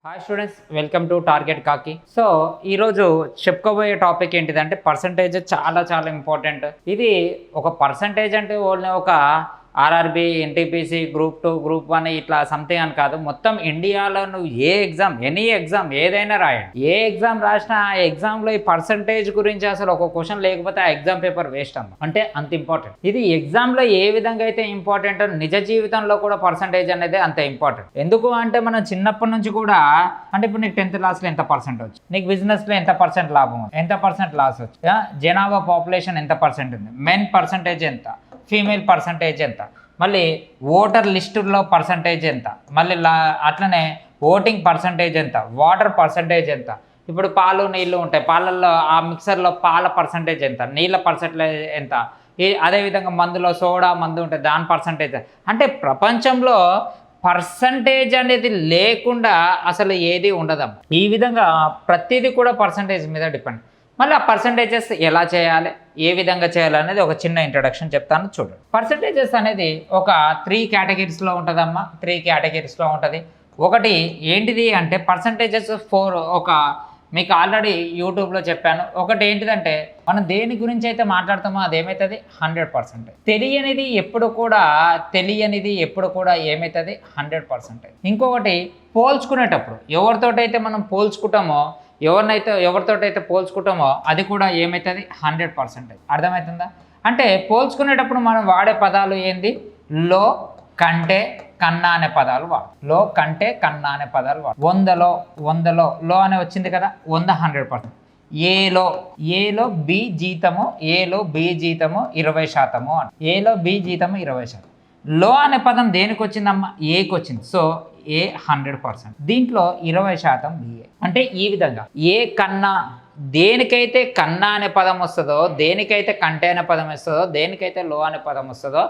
Hi students, welcome to target కాకి. So ఈరోజు చెప్పుకోబోయే టాపిక్ ఏంటిదంటే పర్సంటేజ్ చాలా చాలా ఇంపార్టెంట్. ఇది ఒక పర్సంటేజ్ అంటే ఓన్లీ ఒక ఆర్ఆర్బి, ఎన్టీపీసీ, గ్రూప్ 2, గ్రూప్ 1 ఇట్లా సంథింగ్ అని కాదు. మొత్తం ఇండియాలో నువ్వు ఏ ఎగ్జామ్, ఎనీ ఎగ్జామ్ ఏదైనా రాయండి, ఏ ఎగ్జామ్ రాసినా ఆ ఎగ్జామ్లో ఈ పర్సంటేజ్ గురించి అసలు ఒక క్వశ్చన్ లేకపోతే ఆ ఎగ్జామ్ పేపర్ వేస్ట్ అమ్మ. అంటే అంత ఇంపార్టెంట్. ఇది ఎగ్జామ్లో ఏ విధంగా అయితే ఇంపార్టెంట్, నిజ జీవితంలో కూడా పర్సంటేజ్ అనేది అంత ఇంపార్టెంట్. ఎందుకు అంటే మనం చిన్నప్పటి నుంచి కూడా అంటే ఇప్పుడు నీకు 10th క్లాస్లో ఎంత పర్సెంట్ వచ్చి, నీకు బిజినెస్లో ఎంత పర్సెంట్ లాభం వచ్చి, ఎంత పర్సెంట్ లాస్ వచ్చి, జనాభా పాపులేషన్ ఎంత పర్సెంట్ ఉంది, మెన్ పర్సంటేజ్ ఎంత, ఫీమేల్ పర్సంటేజ్ ఎంత, మళ్ళీ ఓటర్ లిస్టులో పర్సంటేజ్ ఎంత, మళ్ళీ అట్లనే ఓటింగ్ పర్సంటేజ్ ఎంత, వాటర్ పర్సంటేజ్ ఎంత. ఇప్పుడు పాలు నీళ్ళు ఉంటాయి, పాలల్లో ఆ మిక్సర్లో పాల పర్సంటేజ్ ఎంత, నీళ్ళ పర్సంటేజ్ ఎంత, అదేవిధంగా మందులో సోడా మందు ఉంటుంది దాని పర్సంటేజ్. అంటే ప్రపంచంలో పర్సంటేజ్ అనేది లేకుండా అసలు ఏది ఉండదు. ఈ విధంగా ప్రతిదీ కూడా పర్సంటేజ్ మీద డిపెండ్. మళ్ళీ ఆ పర్సంటేజెస్ ఎలా చేయాలి, ఏ విధంగా చేయాలి అనేది ఒక చిన్న ఇంట్రడక్షన్ చెప్తాను చూడండి. పర్సంటేజెస్ అనేది ఒక 3 కేటగిరీస్లో ఉంటుందమ్మా. 3 కేటగిరీస్లో ఉంటుంది. ఒకటి ఏంటిది అంటే పర్సంటేజెస్ 4 ఒక మీకు ఆల్రెడీ యూట్యూబ్లో చెప్పాను. ఒకటి ఏంటిదంటే మనం దేని గురించి అయితే మాట్లాడతామో అదేమవుతుంది 100%. తెలియనిది ఎప్పుడు కూడా ఏమవుతుంది 100%. ఇంకొకటి పోల్చుకునేటప్పుడు ఎవరితోటైతే మనం పోల్చుకుంటామో ఎవరితోటైతే పోల్చుకుంటామో అది కూడా ఏమవుతుంది 100%. అర్థమవుతుందా? అంటే పోల్చుకునేటప్పుడు మనం వాడే పదాలు ఏంది, లో, కంటే, కన్నా అనే పదాలు వాడు. లో, కంటే, కన్నా అనే పదాలు వాడు. వందలో లో అనే వచ్చింది కదా, 100%. ఏలో బి జీతము 20% అని. ఏలో బి జీతము 20%. లో అనే పదం దేనికి వచ్చిందమ్మా, ఏకి వచ్చింది. సో ఏ 100%. దీంట్లో 20% బిఏ. అంటే ఈ విధంగా ఏ కన్నా, దేనికైతే కన్నా అనే పదం వస్తుందో, దేనికైతే కంటే అనే పదం వస్తుందో, దేనికైతే లో అనే పదం వస్తుందో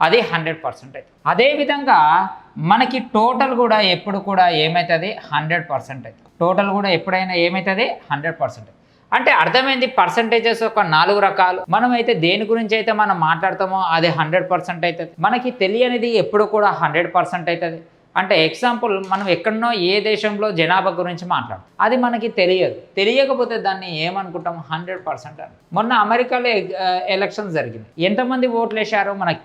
అది 100% అవుతుంది. అదేవిధంగా మనకి టోటల్ కూడా ఎప్పుడు కూడా ఏమవుతుంది 100% అవుతుంది. టోటల్ కూడా ఎప్పుడైనా ఏమవుతుంది 100%. అంటే అర్థమైంది. పర్సంటేజెస్ ఒక 4 రకాలు. మనమైతే దేని గురించి అయితే మనం మాట్లాడతామో అది 100% అవుతుంది. మనకి తెలియనిది ఎప్పుడు కూడా 100% అవుతుంది. అంటే ఎగ్జాంపుల్ మనం ఎక్కడనో ఏ దేశంలో జనాభా గురించి మాట్లాడతాం, అది మనకి తెలియకపోతే దాన్ని ఏమనుకుంటాం 100% అని. మొన్న అమెరికాలో ఎలక్షన్స్ జరిగింది, ఎంతమంది ఓట్లు వేశారో మనకు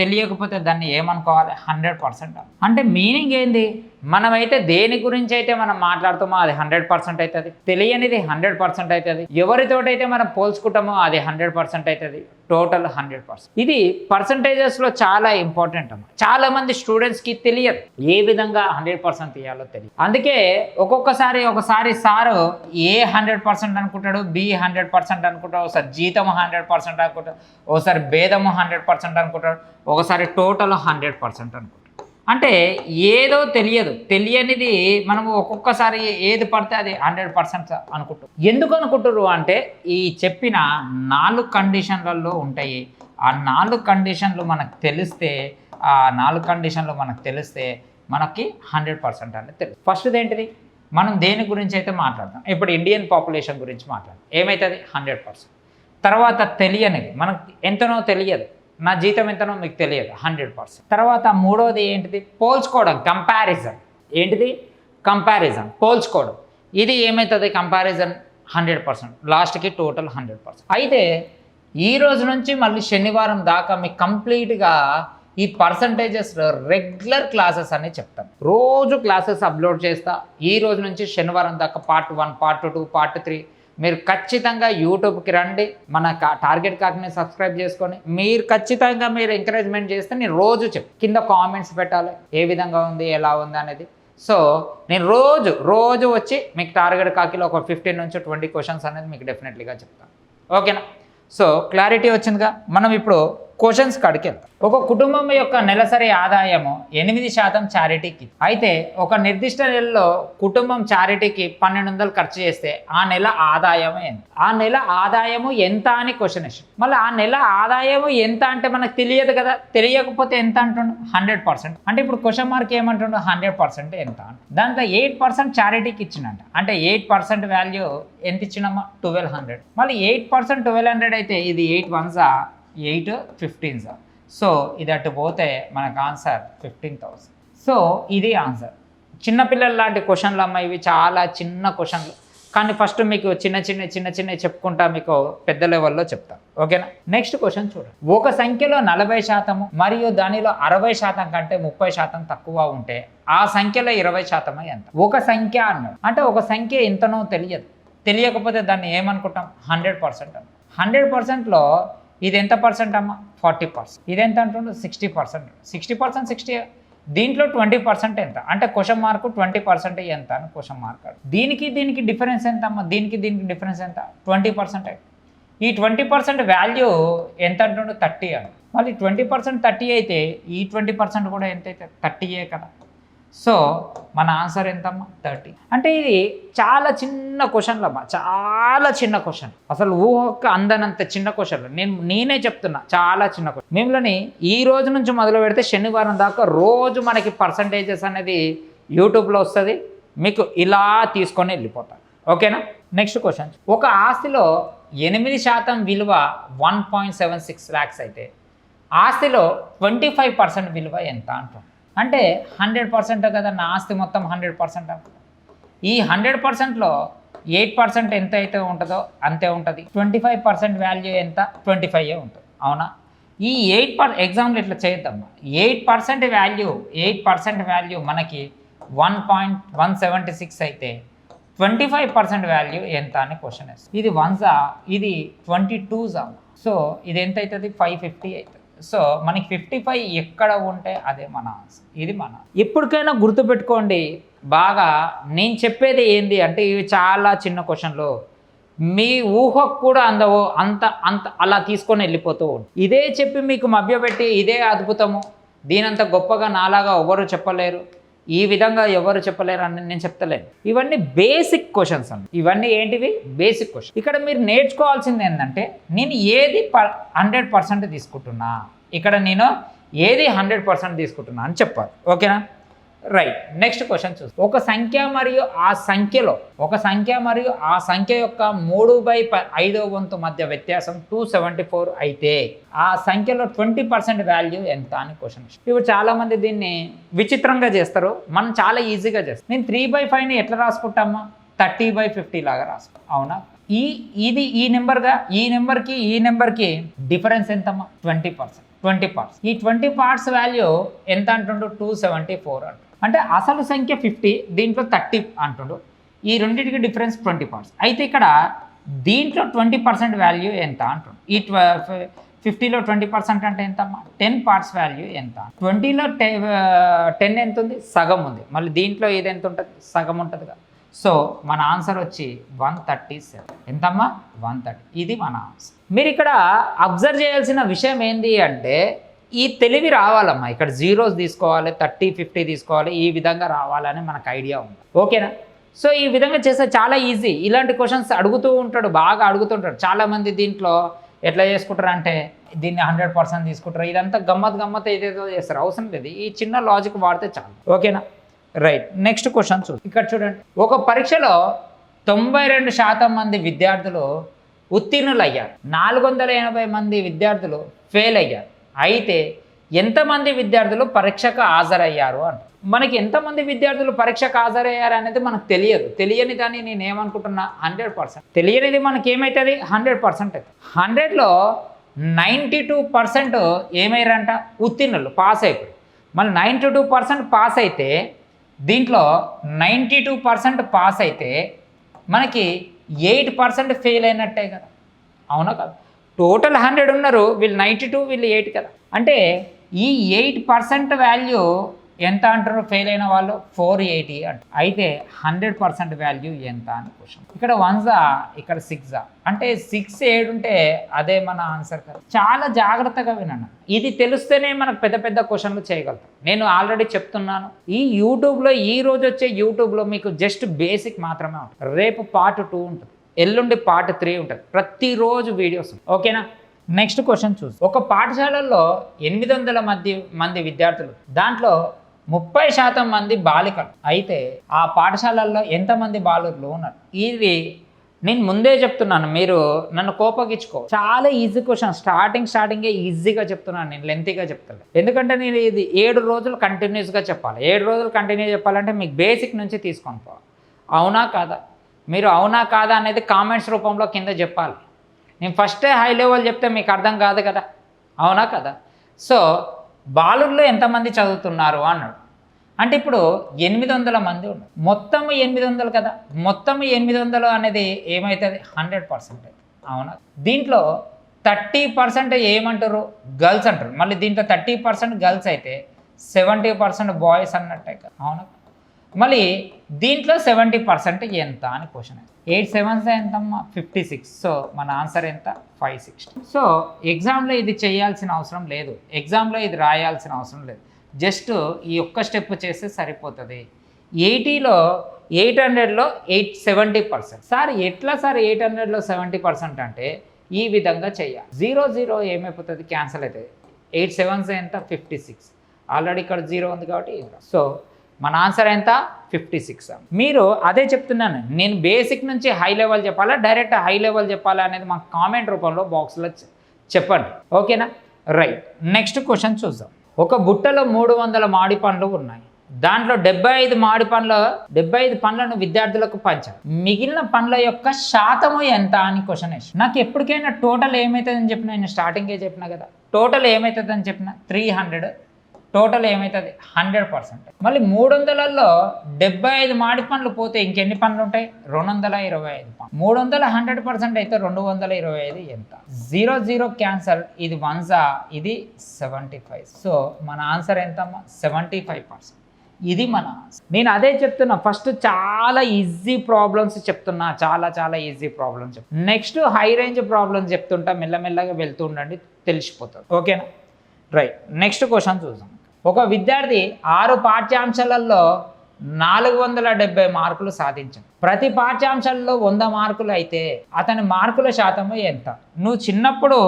తెలియకపోతే దాన్ని ఏమనుకోవాలి 100% అని. అంటే మీనింగ్ ఏంది, మనమైతే దేని గురించి అయితే మనం మాట్లాడుతామో అది 100% అవుతుంది. తెలియనిది 100% అవుతుంది. ఎవరితోటైతే మనం పోల్చుకుంటామో అది 100% అవుతుంది. టోటల్ 100%. ఇది పర్సంటేజెస్లో చాలా ఇంపార్టెంట్ అమ్మ. చాలా మంది స్టూడెంట్స్కి తెలియదు ఏ విధంగా 100% తీయాలో తెలియదు. అందుకే ఒకసారి సారు ఏ 100% అనుకుంటాడు, బి 100% అనుకుంటాడు, ఒకసారి జీతము 100% అనుకుంటాడు, ఒకసారి భేదము 100% అనుకుంటాడు, ఒకసారి టోటల్ 100% అనుకుంటాడు. అంటే ఏదో తెలియనిది మనము ఒక్కొక్కసారి ఏది పడితే అది 100% అనుకుంటాం. ఎందుకు అనుకుంటారు అంటే ఈ చెప్పిన 4 కండిషన్లలో ఉంటాయి. ఆ 4 కండిషన్లు మనకు తెలిస్తే మనకి 100% అనేది తెలుసు. ఫస్ట్ది ఏంటిది, మనం దేని గురించి అయితే మాట్లాడతాం, ఇప్పుడు ఇండియన్ పాపులేషన్ గురించి మాట్లాడతాం, ఏమవుతుంది 100%. తర్వాత తెలియనిది మనకు ఎంతనో తెలియదు, నా జీతం ఎంతనో మీకు తెలియదు 100%. తర్వాత మూడోది ఏంటిది, పోల్చుకోవడం, కంపారిజన్. ఏంటిది కంపారిజన్, పోల్చుకోవడం. ఇది ఏమవుతుంది కంపారిజన్ 100%. లాస్ట్కి టోటల్ 100%. అయితే ఈ రోజు నుంచి మళ్ళీ శనివారం దాకా మీకు కంప్లీట్గా ఈ పర్సంటేజెస్ రెగ్యులర్ క్లాసెస్ అని చెప్తాను. రోజు క్లాసెస్ అప్లోడ్ చేస్తా. ఈ రోజు నుంచి శనివారం దాకా పార్ట్ 1, పార్ట్ 2, పార్ట్ 3. మీరు ఖచ్చితంగా యూట్యూబ్కి రండి, మన టార్గెట్ కాకిని సబ్స్క్రైబ్ చేసుకొని మీరు ఖచ్చితంగా మీరు ఎంకరేజ్మెంట్ చేస్తే నేను రోజు కింద కామెంట్స్ పెట్టాలి ఏ విధంగా ఉంది, ఎలా ఉంది అనేది. సో నేను రోజు వచ్చి మీకు టార్గెట్ కాకిలో ఒక 15 నుంచి 20 క్వశ్చన్స్ అనేది మీకు డెఫినెట్లీగా చెప్తాను. ఓకేనా? సో క్లారిటీ వచ్చిందిగా. మనం ఇప్పుడు క్వశ్చన్స్ కాడికి వెళ్తాం. ఒక కుటుంబం యొక్క నెలసరి ఆదాయము 8% చారిటీకి. అయితే ఒక నిర్దిష్ట నెలలో కుటుంబం చారిటీకి 1200 ఖర్చు చేస్తే ఆ నెల ఆదాయము ఎంత? ఆ నెల ఆదాయము ఎంత అని క్వశ్చన్ వేసి, మళ్ళీ ఆ నెల ఆదాయము ఎంత అంటే మనకు తెలియదు కదా, తెలియకపోతే ఎంత అంటుండు 100%. అంటే ఇప్పుడు క్వశ్చన్ మార్క్ ఏమంటుండు 100% ఎంత అంటే దాంట్లో 8% చారిటీకి ఇచ్చిందంట. అంటే 8% వాల్యూ ఎంత ఇచ్చినామా 1200. మళ్ళీ 8% 1200 అయితే ఇది 8 1s 8 15s. సో ఇది అటు పోతే మనకు ఆన్సర్ 15,000. సో ఇది ఆన్సర్. చిన్నపిల్లల లాంటి క్వశ్చన్లు అమ్మ, ఇవి చాలా చిన్న క్వశ్చన్లు. కానీ ఫస్ట్ మీకు చిన్న చిన్న చెప్పుకుంటా మీకు పెద్ద లెవెల్లో చెప్తాను. ఓకేనా? నెక్స్ట్ క్వశ్చన్ చూడండి. ఒక సంఖ్యలో 40% మరియు దానిలో 60% కంటే 30% తక్కువ ఉంటే ఆ సంఖ్యలో 20% ఎంత? ఒక సంఖ్య అన్నాడు అంటే ఒక సంఖ్య ఎంతనో తెలియదు. తెలియకపోతే దాన్ని ఏమనుకుంటాం? 100% అన్న. 100%లో ఇది ఎంత పర్సెంట్ అమ్మ? 40%. ఇది ఎంత అంటుండ్రు? 60%. 60%, 60. దీంట్లో 20% ఎంత అంటే క్వశ్చన్ మార్క్ 20% ఎంత అని క్వశ్చన్ మార్క్. దీనికి డిఫరెన్స్ ఎంత అమ్మ? దీనికి డిఫరెన్స్ ఎంత? 20%. ఈ 20% వాల్యూ ఎంత అంటుండు? 30 అని. మళ్ళీ 20% 30 అయితే ఈ 20% కూడా ఎంత అయితే? 30 కదా. సో మన ఆన్సర్ ఎంతమ్మా? 30. అంటే ఇది చాలా చిన్న క్వశ్చన్లు అమ్మా, చాలా చిన్న క్వశ్చన్, అసలు ఊహకు అందనంత చిన్న క్వశ్చన్లు. నేనే చెప్తున్నా, చాలా చిన్న క్వశ్చన్. మిమ్మల్ని ఈ రోజు నుంచి మొదలు పెడితే శనివారం దాకా రోజు మనకి పర్సంటేజెస్ అనేది యూట్యూబ్లో వస్తుంది, మీకు ఇలా తీసుకొని వెళ్ళిపోతారు. ఓకేనా? Next question. ఒక ఆస్తిలో 8% విలువ 1.76 lakhs అయితే ఆస్తిలో 25% విలువ ఎంత అంటాం? అంటే 100% కదా నా ఆస్తి మొత్తం 100% అంటారు. ఈ 100%లో 8% ఎంత అయితే ఉంటుందో అంతే ఉంటుంది. 25% వాల్యూ ఎంత? 25 ఉంటుంది. అవునా? ఈ 8% ఎగ్జాంపుల్ ఇట్లా చేయొద్దమ్మా. 8% వాల్యూ మనకి 1.176 అయితే 25% వాల్యూ ఎంత అని క్వశ్చన్ వేస్తుంది. ఇది 1s, ఇది 22s. సో ఇది ఎంత అవుతుంది? 550 అవుతుంది. సో మనకి 55 ఎక్కడ ఉంటే అదే మన ఆన్సర్. ఇది మన ఎప్పటికైనా గుర్తుపెట్టుకోండి బాగా. నేను చెప్పేది ఏంది అంటే ఇవి చాలా చిన్న క్వశ్చన్లు, మీ ఊహకు కూడా అందవో అంత అలా తీసుకొని వెళ్ళిపోతూ ఉంటుంది. ఇదే చెప్పి మీకు మభ్యపెట్టి ఇదే అద్భుతము, దీనంత గొప్పగా నాలాగా ఎవరు చెప్పలేరు, ఈ విధంగా ఎవరు చెప్పలేరు అని నేను చెప్తలేను. ఇవన్నీ బేసిక్ క్వశ్చన్స్ అండి. ఇవన్నీ ఏంటివి? Basic question. ఇక్కడ మీరు నేర్చుకోవాల్సింది ఏంటంటే నేను ఏది 100% తీసుకుంటున్నా, ఇక్కడ నేను ఏది 100% తీసుకుంటున్నా అని చెప్పాలి. ఓకేనా? రైట్. నెక్స్ట్ క్వశ్చన్ చూసి ఒక సంఖ్య మరియు ఆ సంఖ్య యొక్క 3/5వ వంతు మధ్య వ్యత్యాసం 274 అయితే ఆ సంఖ్యలో 20% వాల్యూ ఎంత అని క్వశ్చన్. ఇప్పుడు చాలా మంది దీన్ని విచిత్రంగా చేస్తారు, మనం చాలా ఈజీగా చేస్తాం. నేను 3/5ని ఎట్లా రాసుకుంటామా? 30/50 లాగా రాసుకుంటాం. అవునా? ఈ నెంబర్కి డిఫరెన్స్ ఎంతమ్మా? 20 parts. ఈ 20 parts వాల్యూ ఎంత అంటుండు? 274 అంటు. అంటే అసలు సంఖ్య 50, దీంట్లో 30 అంటుండు. ఈ రెండింటికి డిఫరెన్స్ 20 parts. అయితే ఇక్కడ దీంట్లో 20% వాల్యూ ఎంత అంటుండు. ఈ 50లో 20% అంటే ఎంతమ్మా? 10 parts వాల్యూ ఎంత? 20లో 10 ఎంత ఉంది? సగం ఉంది. మళ్ళీ దీంట్లో ఇది ఎంత ఉంటుంది? సగం ఉంటుంది కదా. సో మన ఆన్సర్ వచ్చి 137. ఎంతమ్మా? 130. ఇది మన ఆన్సర్. మీరు ఇక్కడ అబ్జర్వ్ చేయాల్సిన విషయం ఏంటి అంటే ఈ తెలివి రావాలమ్మా. ఇక్కడ జీరోస్ తీసుకోవాలి, 30, 50 తీసుకోవాలి, ఈ విధంగా రావాలని మనకు ఐడియా ఉంది. ఓకేనా? సో ఈ విధంగా చేస్తే చాలా ఈజీ. ఇలాంటి క్వశ్చన్స్ అడుగుతూ ఉంటాడు, బాగా అడుగుతుంటాడు. చాలామంది దీంట్లో ఎట్లా చేసుకుంటారు అంటే దీన్ని 100% తీసుకుంటారు. ఇదంతా గమ్మత్ ఏదేదో చేస్తారు, అవసరం లేదు. ఈ చిన్న లాజిక్ వాడితే చాలు. ఓకేనా? రైట్. నెక్స్ట్ క్వశ్చన్ చూసి ఇక్కడ చూడండి. ఒక పరీక్షలో 92% మంది విద్యార్థులు ఉత్తీర్ణులయ్యారు, 480 మంది విద్యార్థులు ఫెయిల్ అయ్యారు. అయితే ఎంతమంది విద్యార్థులు పరీక్షకు హాజరయ్యారు అంట. మనకి ఎంతమంది విద్యార్థులు పరీక్షకు హాజరయ్యారు అనేది మనకు తెలియదు. తెలియని దాన్ని నేను ఏమనుకుంటున్నా? 100%. తెలియనిది మనకి ఏమవుతుంది? 100% అవుతుంది. 100లో 92% ఏమయ్యారంట? ఉత్తీర్ణులు, పాస్ అయిపోయి. మళ్ళీ 92% పాస్ అయితే దీంట్లో 92% పాస్ అయితే మనకి 8% ఫెయిల్ అయినట్టే కదా. అవునా కదా? టోటల్ 100 ఉన్నారు, వీళ్ళు 92, వీళ్ళు 8 కదా. అంటే ఈ 8% వాల్యూ ఎంత అంటారు? ఫెయిల్ అయిన వాళ్ళు 480 అంటారు. అయితే 100% వాల్యూ ఎంత అని క్వశ్చన్. ఇక్కడ 1s, ఇక్కడ 6s. అంటే 6, 7 ఉంటే అదే మన ఆన్సర్ కదా. చాలా జాగ్రత్తగా వినండి. ఇది తెలిస్తేనే మనకు పెద్ద క్వశ్చన్లు చేయగలుగుతాం. నేను ఆల్రెడీ చెప్తున్నాను, ఈ యూట్యూబ్లో ఈ రోజు వచ్చే యూట్యూబ్లో మీకు జస్ట్ బేసిక్ మాత్రమే ఉంటుంది. రేపు పార్ట్ 2 ఉంటుంది, ఎల్లుండి పార్ట్ 3 ఉంటుంది. ప్రతిరోజు వీడియోస్. ఓకేనా? నెక్స్ట్ క్వశ్చన్ చూసి ఒక పాఠశాలల్లో 800 మంది విద్యార్థులు, దాంట్లో 30% మంది బాలికలు. అయితే ఆ పాఠశాలల్లో ఎంతమంది బాలురులు ఉన్నారు? ఇది నేను ముందే చెప్తున్నాను, మీరు నన్ను కోపగించుకో. చాలా ఈజీ క్వశ్చన్, స్టార్టింగే ఈజీగా చెప్తున్నాను, నేను లెంతీగా చెప్తాను. ఎందుకంటే నేను ఇది 7 రోజులు కంటిన్యూస్గా చెప్పాలి. 7 రోజులు కంటిన్యూ చెప్పాలంటే మీకు బేసిక్ నుంచి తీసుకొని పోవాలి. అవునా కాదా? మీరు అవునా కాదా అనేది కామెంట్స్ రూపంలో కింద చెప్పాలి. నేను ఫస్టే హై లెవెల్ చెప్తే మీకు అర్థం కాదు కదా, అవునా కదా? సో బాలుర్లో ఎంతమంది చదువుతున్నారు అన్నాడు. అంటే ఇప్పుడు 800 మంది ఉన్నారు, మొత్తం 800 కదా, మొత్తం 800 అనేది ఏమవుతుంది? 100% అవునా? దీంట్లో 30% ఏమంటారు? గర్ల్స్ అంటారు. మళ్ళీ దీంట్లో 30% గర్ల్స్ అయితే 70% బాయ్స్ అన్నట్టే కదా, అవునా? మళ్ళీ దీంట్లో 70% ఎంత అని క్వశ్చన్. 8 7s ఎంతమ్మా? 56. సో మన ఆన్సర్ ఎంత? 560. సో ఎగ్జామ్లో ఇది చేయాల్సిన అవసరం లేదు, ఎగ్జామ్లో ఇది రాయాల్సిన అవసరం లేదు. జస్ట్ ఈ ఒక్క స్టెప్ చేస్తే సరిపోతుంది. 80లో 800లో 70%. సార్ ఎట్లా సార్ 800లో 70% అంటే ఈ విధంగా చెయ్యాలి. 0 0 ఏమైపోతుంది? క్యాన్సిల్ అవుతుంది. 8 7s ఎంత? 56. ఆల్రెడీ ఇక్కడ 0 ఉంది కాబట్టి. సో మన ఆన్సర్ ఎంత? 56. మీరు అదే చెప్తున్నాను, నేను బేసిక్ నుంచి హై లెవెల్ చెప్పాలా, డైరెక్ట్ హై లెవెల్ చెప్పాలా అనేది మాకు కామెంట్ రూపంలో బాక్స్లో చెప్పండి, ఓకేనా? రైట్, నెక్స్ట్ క్వశ్చన్ చూద్దాం. ఒక బుట్టలో 300 మామిడి పండ్లు ఉన్నాయి. దాంట్లో 75 పండ్లను విద్యార్థులకు పంచారు. మిగిలిన పండ్ల యొక్క శాతము ఎంత అని క్వశ్చన్ వేసి, నాకు ఎప్పటికైనా టోటల్ ఏమవుతుందని చెప్పిన, నేను స్టార్టింగే చెప్పిన కదా, టోటల్ ఏమవుతుందని చెప్పిన 300, టోటల్ ఏమవుతుంది? 100%. మళ్ళీ 300లలో 75 మామిడి పండ్లు పోతే ఇంకెన్ని పండ్లు ఉంటాయి? 225 పండ్లు. 300 100% అయితే 225 ఎంత? 0 0 క్యాన్సల్. ఇది 1s, ఇది 75. సో మన ఆన్సర్ ఎంతమ్మా? 75%. ఇది మన ఆన్సర్. నేను అదే చెప్తున్నా, ఫస్ట్ చాలా ఈజీ ప్రాబ్లమ్స్ చెప్తున్నా, చాలా ఈజీ ప్రాబ్లమ్స్ చెప్తున్నా. నెక్స్ట్ హై రేంజ్ ప్రాబ్లమ్స్ చెప్తుంటా, మెల్లమెల్లగా వెళ్తూ ఉండండి, తెలిసిపోతుంది, ఓకేనా? రైట్, నెక్స్ట్ క్వశ్చన్ చూద్దాం. ఒక విద్యార్థి 6 పాఠ్యాంశాలలో 470 మార్కులు సాధించాడు. ప్రతి పాఠ్యాంశాలలో 100 మార్కులు అయితే అతని మార్కుల శాతము ఎంత? నువ్వు చిన్నప్పుడు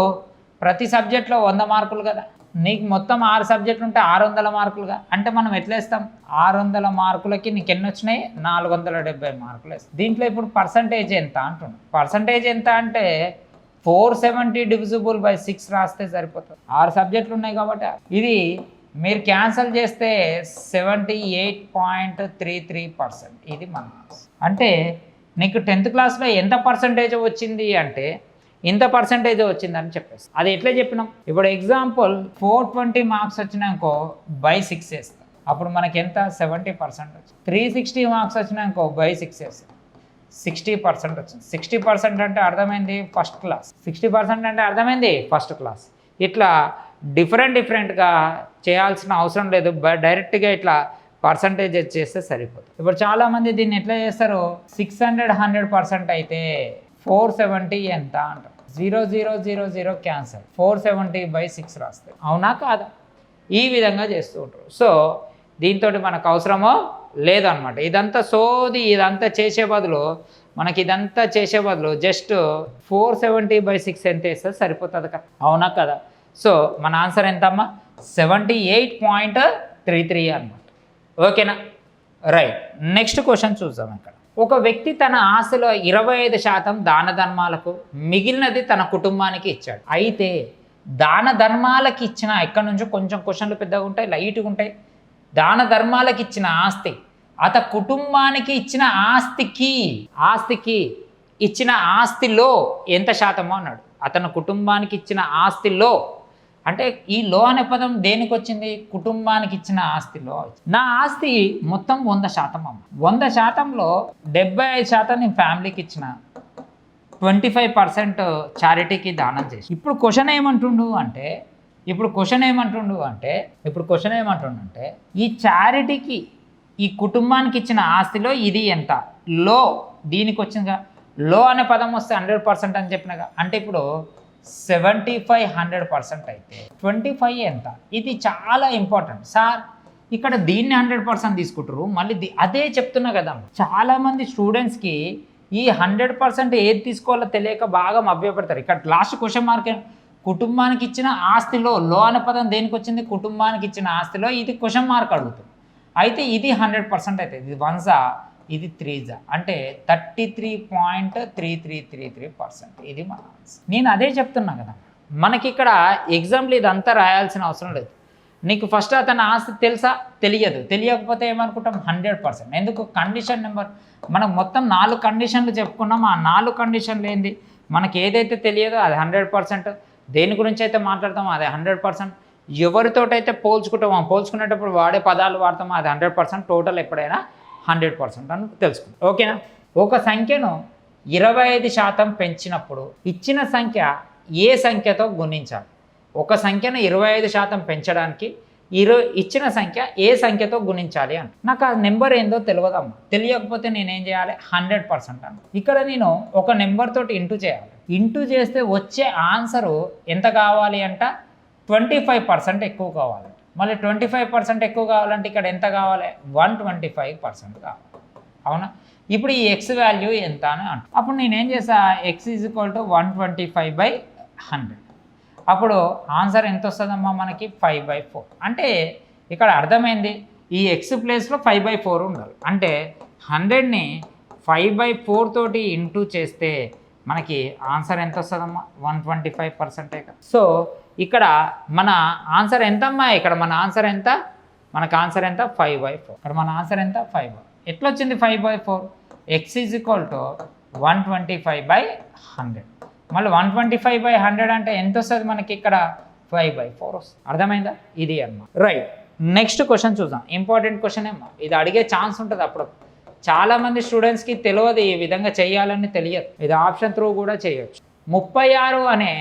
ప్రతి సబ్జెక్ట్లో 100 మార్కులు కదా, నీకు మొత్తం 6 సబ్జెక్టులు ఉంటే 600 మార్కులుగా. అంటే మనం ఎట్లా వేస్తాం? 600 మార్కులకి నీకు ఎన్ని వచ్చినాయి? 470 మార్కులు వేస్తాం. దీంట్లో ఇప్పుడు పర్సంటేజ్ ఎంత అంటున్నాం. పర్సంటేజ్ ఎంత అంటే 470 డివిజిబుల్ బై 6 రాస్తే సరిపోతుంది. 6 సబ్జెక్టులు ఉన్నాయి కాబట్టి ఇది మీరు క్యాన్సిల్ చేస్తే 78.33%. ఇది మన అంటే నీకు 10th క్లాస్లో ఎంత పర్సంటేజ్ వచ్చింది అంటే ఇంత పర్సంటేజ్ వచ్చిందని చెప్పేసి. అది ఎట్లా చెప్పినాం? ఇప్పుడు ఎగ్జాంపుల్ 420 మార్క్స్ వచ్చినాకో బై 6 వేస్తాం, అప్పుడు మనకి ఎంత? 70% వచ్చింది. 360 మార్క్స్ వచ్చినాకో బై 6 వేస్తాం, 60% వచ్చింది. 60% అంటే అర్థమైంది ఫస్ట్ క్లాస్, 60% అంటే అర్థమైంది ఫస్ట్ క్లాస్. ఇట్లా డిఫరెంట్గా చేయాల్సిన అవసరం లేదు, డైరెక్ట్గా ఇట్లా పర్సంటేజ్ చేస్తే సరిపోతుంది. ఇప్పుడు చాలామంది దీన్ని ఎట్లా చేస్తారు? 600 100% అయితే 470 ఎంత అంటారు. 0 0 0 0 క్యాన్సల్, 470 బై 6 రాస్తారు, అవునా కాదా? ఈ విధంగా చేస్తూ ఉంటారు. సో దీంతో మనకు అవసరమో లేదనమాట. ఇదంతా చేసే బదులు జస్ట్ 470 బై 6 ఎంత వేస్తే సరిపోతుంది కదా, అవునా కదా? సో మన ఆన్సర్ ఎంతమ్మా? 78.33 అనమాట, ఓకేనా? రైట్, నెక్స్ట్ క్వశ్చన్ చూద్దాం. ఇక్కడ ఒక వ్యక్తి తన ఆస్తిలో 25% దాన ధర్మాలకు, మిగిలినది తన కుటుంబానికి ఇచ్చాడు. అయితే దాన ధర్మాలకు ఇచ్చిన, ఇక్కడ నుంచి కొంచెం క్వశ్చన్లు పెద్దగా ఉంటాయి, లైట్గా ఉంటాయి. దాన ధర్మాలకు ఇచ్చిన ఆస్తి కుటుంబానికి ఇచ్చిన ఆస్తికి ఇచ్చిన ఆస్తిలో ఎంత శాతమో అన్నాడు. అతను కుటుంబానికి ఇచ్చిన ఆస్తిలో అంటే ఈ లో అనే పదం దేనికి వచ్చింది? కుటుంబానికి ఇచ్చిన ఆస్తిలో. నా ఆస్తి మొత్తం 100% అమ్మ. 100%లో 75% నేను ఫ్యామిలీకి ఇచ్చిన, 25% చారిటీకి దానం చేసి. ఇప్పుడు క్వశ్చన్ ఏమంటుండు అంటే ఈ చారిటీకి ఈ కుటుంబానికి ఇచ్చిన ఆస్తిలో ఇది ఎంత? లో దీనికి వచ్చిందిగా, లో అనే పదం వస్తే 100% అని చెప్పినగా. అంటే ఇప్పుడు 75 100% అయితే 25 ఎంత? ఇది చాలా ఇంపార్టెంట్ సార్. ఇక్కడ దీన్ని 100% తీసుకుంటారు, మళ్ళీ అదే చెప్తున్నా కదా. చాలామంది స్టూడెంట్స్కి ఈ 100% ఏది తీసుకోవాలో తెలియక బాగా మభ్యపెడతారు. ఇక్కడ లాస్ట్ క్వశ్చన్ మార్క్ కుటుంబానికి ఇచ్చిన ఆస్తిలో, లో అనే పదం దేనికి వచ్చింది? కుటుంబానికి ఇచ్చిన ఆస్తిలో. ఇది క్వశ్చన్ మార్క్ అడుగుతుంది. అయితే ఇది 100% అవుతుంది, ఇది 1s ఇది 3 అంటే 33.3333%. ఇది మన ఆన్సర్. నేను అదే చెప్తున్నా కదా, మనకి ఇక్కడ ఎగ్జామ్లో ఇదంతా రాయాల్సిన అవసరం లేదు. నీకు ఫస్ట్ అతని ఆస్తి తెలుసా, తెలియదు, తెలియకపోతే ఏమనుకుంటాం 100%. ఎందుకు కండిషన్ నెంబర్ మనం మొత్తం 4 కండిషన్లు చెప్పుకున్నాం. ఆ 4 కండిషన్లు ఏంది, మనకి ఏదైతే తెలియదో అది 100%, దేని గురించి అయితే మాట్లాడతామో అది 100%, ఎవరితోటైతే పోల్చుకునేటప్పుడు వాడే పదాలు వాడతామో అది 100%, టోటల్ ఎప్పుడైనా 100% అని తెలుసుకుంటాం. ఓకేనా? ఒక సంఖ్యను 25% పెంచినప్పుడు ఇచ్చిన సంఖ్య ఏ సంఖ్యతో గుణించాలి? ఒక సంఖ్యను 25% పెంచడానికి ఇచ్చిన సంఖ్య ఏ సంఖ్యతో గుణించాలి అని. నాకు ఆ నెంబర్ ఏందో తెలియదమ్మా, తెలియకపోతే నేనేం చేయాలి? 100% అన్న. ఇక్కడ నేను ఒక నెంబర్ తోటి ఇంటూ చేయాలి. ఇంటూ చేస్తే వచ్చే ఆన్సరు ఎంత కావాలి అంట? 25% ఎక్కువ కావాలి. మళ్ళీ 25% ఎక్కువ కావాలంటే ఇక్కడ ఎంత కావాలి? 125% కావాలి. అవునా? ఇప్పుడు ఈ ఎక్స్ వాల్యూ ఎంత అని అంట. అప్పుడు నేనేం చేసా? X is equal to 125/100. అప్పుడు ఆన్సర్ ఎంత వస్తుందమ్మా మనకి? 5/4. అంటే ఇక్కడ అర్థమైంది, ఈ ఎక్స్ ప్లేస్లో 5/4 ఉండాలి. అంటే 100ని 5/4 తోటి ఇంటూ చేస్తే మనకి ఆన్సర్ ఎంత వస్తుందమ్మా? 125%. సో ఇక్కడ మన ఆన్సర్ ఎంతమ్మా? ఇక్కడ మన ఆన్సర్ ఎంత? మనకు ఆన్సర్ ఎంత? 5/4. ఇక్కడ మన ఆన్సర్ ఎంత? 5. ఎట్లా వచ్చింది 5/4? X is equal to 125/100. మళ్ళీ 125/100 అంటే ఎంత వస్తుంది మనకి? ఇక్కడ 5/4 వస్తుంది. అర్థమైందా? ఇది అమ్మా. రైట్, నెక్స్ట్ క్వశ్చన్ చూద్దాం. ఇంపార్టెంట్ క్వశ్చన్ ఏమ్మా, ఇది అడిగే ఛాన్స్ ఉంటుంది అప్పుడు. చాలామంది స్టూడెంట్స్కి తెలియదు, ఈ విధంగా చేయాలని తెలియదు. ఇది ఆప్షన్ త్రూ కూడా చేయొచ్చు. 36 అనే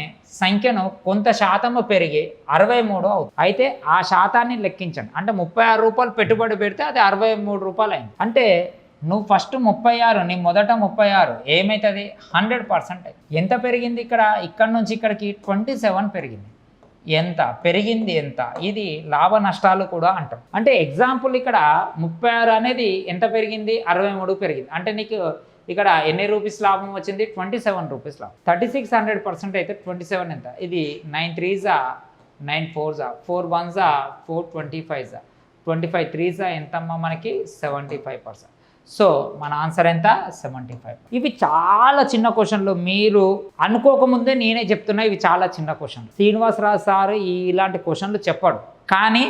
సంఖ్యను కొంత శాతము పెరిగి 63 అవుతుంది. అయితే ఆ శాతాన్ని లెక్కించండి. అంటే 36 రూపాయలు పెట్టుబడి పెడితే అది 63 రూపాయలు అయింది. అంటే నువ్వు ఫస్ట్ 36, నీ మొదట 36 ఏమవుతుంది? 100%. ఎంత పెరిగింది? ఇక్కడ నుంచి ఇక్కడికి 27 పెరిగింది. ఎంత పెరిగింది? ఎంత? ఇది లాభ నష్టాలు కూడా అంటాం. అంటే ఎగ్జాంపుల్ ఇక్కడ 36 అనేది ఎంత పెరిగింది? 63 పెరిగింది. అంటే నీకు ఇక్కడ ఎన్ని రూపీస్ లాభం వచ్చింది? 27 రూపీస్ లాభం. 36 100% అయితే 27 ఎంత? ఇది 9 3s 9 4s 4 1s 4 25s 25 3s ఎంతమ్మా మనకి? 75%. సో మన ఆన్సర్ ఎంత? 75. ఇవి చాలా చిన్న క్వశ్చన్లు, మీరు అనుకోకముందే నేనే చెప్తున్నా, ఇవి చాలా చిన్న క్వశ్చన్లు. శ్రీనివాసరావు సార్ ఇలాంటి క్వశ్చన్లు చెప్పాడు, కానీ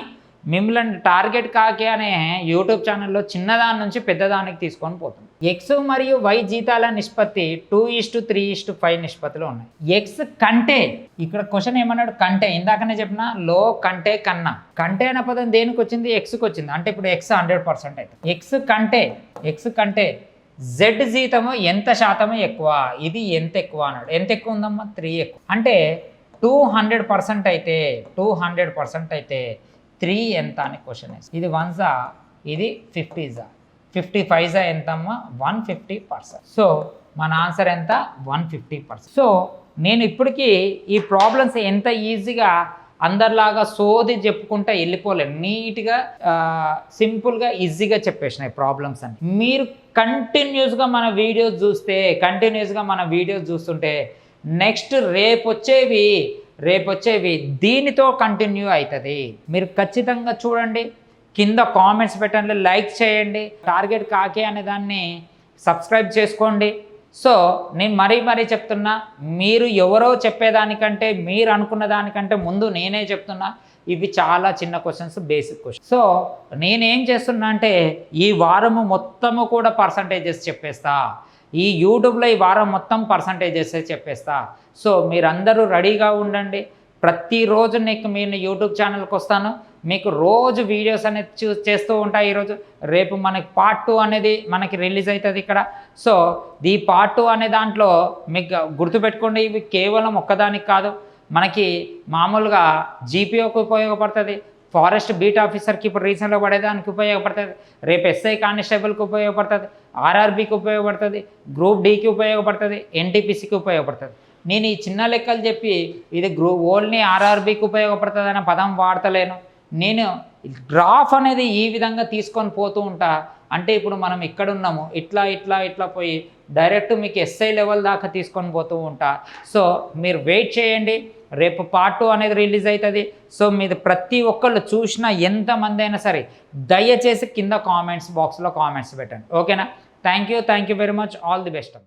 మిమ్మల్ని టార్గెట్ కాకి అనే యూట్యూబ్ ఛానల్లో చిన్నదాని నుంచి పెద్దదానికి తీసుకొని పోతుంది. ఎక్స్ మరియు వై జీతాల నిష్పత్తి 2:3:5 నిష్పత్తిలో ఉన్నాయి. ఎక్స్ కంటే, ఇక్కడ క్వశ్చన్ ఏమన్నాడు? కంటే. ఇందాకనే చెప్పిన లో కంటే కన్నా. కంటే అనే పదం దేనికి వచ్చింది? ఎక్స్కి వచ్చింది. అంటే ఇప్పుడు ఎక్స్ 100% అయితే ఎక్స్ కంటే జెడ్ జీతము ఎంత శాతము ఎక్కువ? ఇది ఎంత ఎక్కువ అన్నాడు. ఎంత ఎక్కువ ఉందమ్మా? 3 ఎక్కువ. అంటే 200% అయితే 3 ఎంత అని క్వశ్చన్ వేసి, ఇది 1s ఇది 50s 55s ఎంతమ్మా? 150%. సో మన ఆన్సర్ ఎంత? 150%. సో నేను ఇప్పటికీ ఈ ప్రాబ్లమ్స్ ఎంత ఈజీగా అందరిలాగా సోది చెప్పుకుంటా వెళ్ళిపోలేను. నీట్గా సింపుల్గా ఈజీగా చెప్పేసిన ఈ ప్రాబ్లమ్స్ అని. మీరు కంటిన్యూస్గా మన వీడియోస్ చూస్తుంటే నెక్స్ట్ రేపు వచ్చేవి దీనితో కంటిన్యూ అవుతుంది. మీరు ఖచ్చితంగా చూడండి, కింద కామెంట్స్ పెట్టండి, లైక్ చేయండి, టార్గెట్ కాకి అనే దాన్ని సబ్స్క్రైబ్ చేసుకోండి. సో నేను మరీ చెప్తున్నా, మీరు ఎవరో చెప్పేదానికంటే, మీరు అనుకున్న దానికంటే ముందు నేనే చెప్తున్నా, ఇవి చాలా చిన్న క్వశ్చన్స్, బేసిక్ క్వశ్చన్. సో నేనేం చేస్తున్నా అంటే ఈ వారము మొత్తము కూడా పర్సంటేజెస్ చెప్పేస్తా. ఈ యూట్యూబ్లో ఈ వారం మొత్తం పర్సంటేజెస్ చెప్పేస్తా. సో మీరందరూ రెడీగా ఉండండి. ప్రతిరోజు నేను యూట్యూబ్ ఛానల్కి వస్తాను, మీకు రోజు వీడియోస్ అనేది చేస్తూ ఉంటాయి. ఈరోజు రేపు మనకి పార్ట్ 2 అనేది మనకి రిలీజ్ అవుతుంది ఇక్కడ. సో ఈ పార్ట్ 2 అనే దాంట్లో మీకు గుర్తుపెట్టుకోండి, ఇవి కేవలం ఒక్కదానికి కాదు, మనకి మామూలుగా జీపీఓకి ఉపయోగపడుతుంది, ఫారెస్ట్ బీట్ ఆఫీసర్కి ఇప్పుడు రీసెంట్గా పడేదానికి ఉపయోగపడుతుంది, రేపు ఎస్ఐ కానిస్టేబుల్కి ఉపయోగపడుతుంది, ఆర్ఆర్బీకి ఉపయోగపడుతుంది, గ్రూప్ డీకి ఉపయోగపడుతుంది, ఎన్టీపీసీకి ఉపయోగపడుతుంది. నేను ఈ చిన్న లెక్కలు చెప్పి ఇది ఓన్లీ ఆర్ఆర్బీకి ఉపయోగపడుతుంది అనే పదం వాడతలేను. నేను గ్రాఫ్ అనేది ఈ విధంగా తీసుకొని పోతూ ఉంటా. అంటే ఇప్పుడు మనం ఇక్కడ ఉన్నాము, ఇట్లా పోయి డైరెక్ట్ మీకు ఎస్ఐ లెవెల్ దాకా తీసుకొని పోతూ ఉంటా. సో మీరు వెయిట్ చేయండి, రేపు పార్ట్ 2 అనేది రిలీజ్ అవుతుంది. సో మీరు ప్రతి ఒక్కళ్ళు చూసిన ఎంతమంది అయినా సరే దయచేసి కింద కామెంట్స్ బాక్స్లో కామెంట్స్ పెట్టండి. ఓకేనా? Thank you very much. All the best.